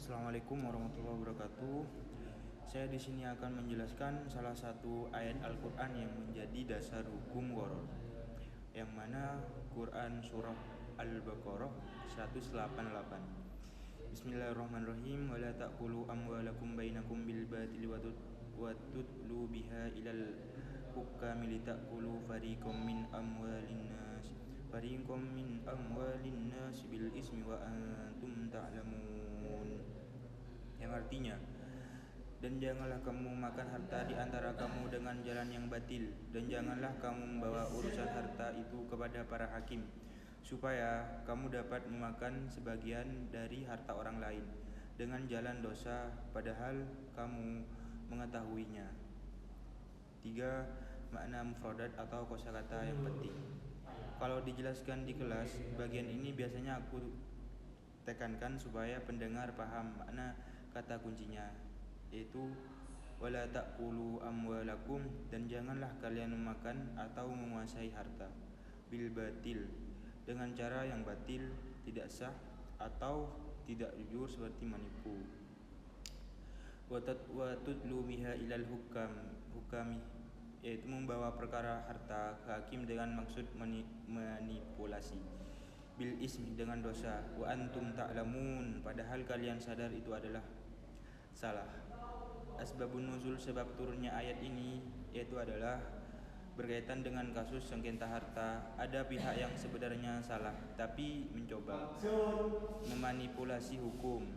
Assalamualaikum warahmatullahi wabarakatuh. Saya di sini akan menjelaskan salah satu ayat Al-Quran yang menjadi dasar hukum gharar, yang mana Quran surah Al-Baqarah 188. Bismillahirrahmanirrahim. Wala ta'kulu amwalakum bainakum bil batili wa tutlu biha ilal hukami litakulu fariqam min amwalin nas bil ismi wa antum ta'lamun, yang artinya, dan janganlah kamu makan harta di antara kamu dengan jalan yang batil, dan janganlah kamu membawa urusan harta itu kepada para hakim, supaya kamu dapat memakan sebagian dari harta orang lain dengan jalan dosa, padahal kamu mengetahuinya. 3. Makna mufradat atau kosakata yang penting. Kalau dijelaskan di kelas, bagian ini biasanya aku tekankan supaya pendengar paham makna kata kuncinya, yaitu wala ta'kulu amwalakum, dan janganlah kalian memakan atau menguasai harta, bil batil, dengan cara yang batil, tidak sah atau tidak jujur seperti menipu. Wa tutlu biha ilal hukami, yaitu membawa perkara harta ke hakim dengan maksud manipulasi, bil ismi, dengan dosa, wa antum ta'lamun, padahal kalian sadar itu adalah salah. Asbabun nuzul, sebab turunnya ayat ini, yaitu adalah berkaitan dengan kasus sengketa harta. Ada pihak yang sebenarnya salah tapi mencoba memanipulasi hukum,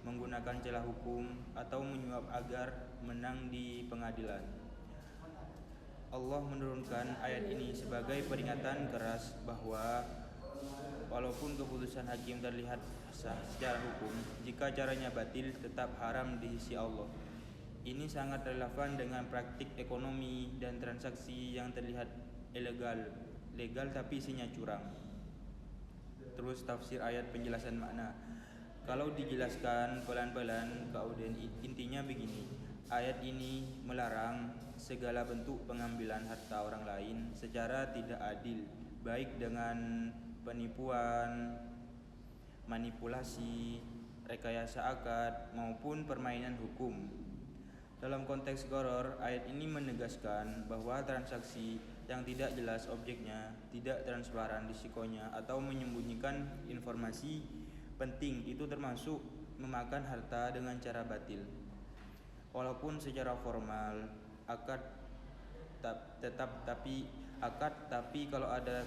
menggunakan celah hukum atau menyuap agar menang di pengadilan. Allah menurunkan ayat ini sebagai peringatan keras bahwa walaupun keputusan hakim terlihat sah secara hukum, jika caranya batil tetap haram di sisi Allah. Ini sangat relevan dengan praktik ekonomi dan transaksi yang terlihat legal tapi isinya curang. Terus tafsir ayat, penjelasan makna. Kalau dijelaskan pelan-pelan ke audien, intinya begini. Ayat ini melarang segala bentuk pengambilan harta orang lain secara tidak adil, baik dengan penipuan, manipulasi, rekayasa akad, maupun permainan hukum. Dalam konteks gharar, ayat ini menegaskan bahwa transaksi yang tidak jelas objeknya, tidak transparan risikonya, atau menyembunyikan informasi penting itu termasuk memakan harta dengan cara batil. Walaupun secara formal akad tapi kalau ada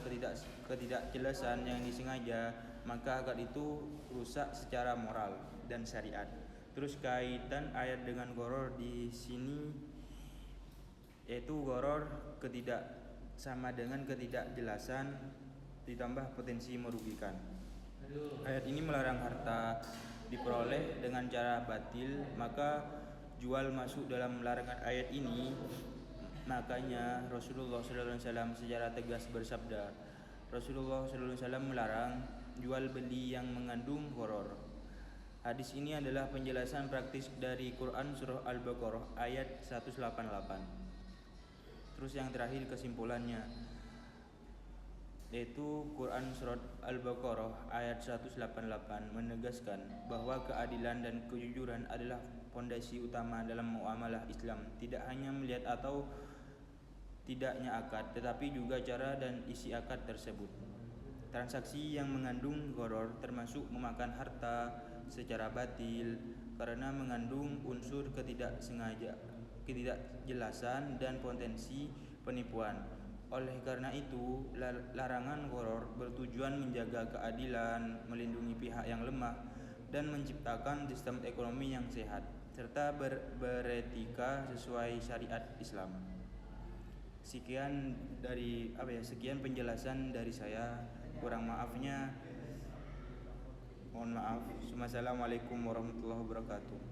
ketidakjelasan yang disengaja, maka akad itu rusak secara moral dan syariat. Terus kaitan ayat dengan gharar di sini, yaitu gharar sama dengan ketidakjelasan ditambah potensi merugikan. Ayat ini melarang harta diperoleh dengan cara batil, maka jual masuk dalam larangan ayat ini. Makanya Rasulullah SAW secara tegas bersabda, Rasulullah SAW melarang jual beli yang mengandung gharar. Hadis ini adalah penjelasan praktis dari Quran surah Al-Baqarah ayat 188. Terus yang terakhir kesimpulannya, yaitu Quran surat Al-Baqarah ayat 188 menegaskan bahwa keadilan dan kejujuran adalah fondasi utama dalam muamalah Islam. Tidak hanya melihat atau tidaknya akad, tetapi juga cara dan isi akad tersebut. Transaksi yang mengandung gharar termasuk memakan harta secara batil karena mengandung unsur ketidakjelasan dan potensi penipuan. Oleh karena itu, larangan gharar bertujuan menjaga keadilan, melindungi pihak yang lemah, dan menciptakan sistem ekonomi yang sehat, serta beretika sesuai syariat Islam. Sekian penjelasan dari saya. Kurang maafnya mohon maaf. Wassalamualaikum warahmatullahi wabarakatuh.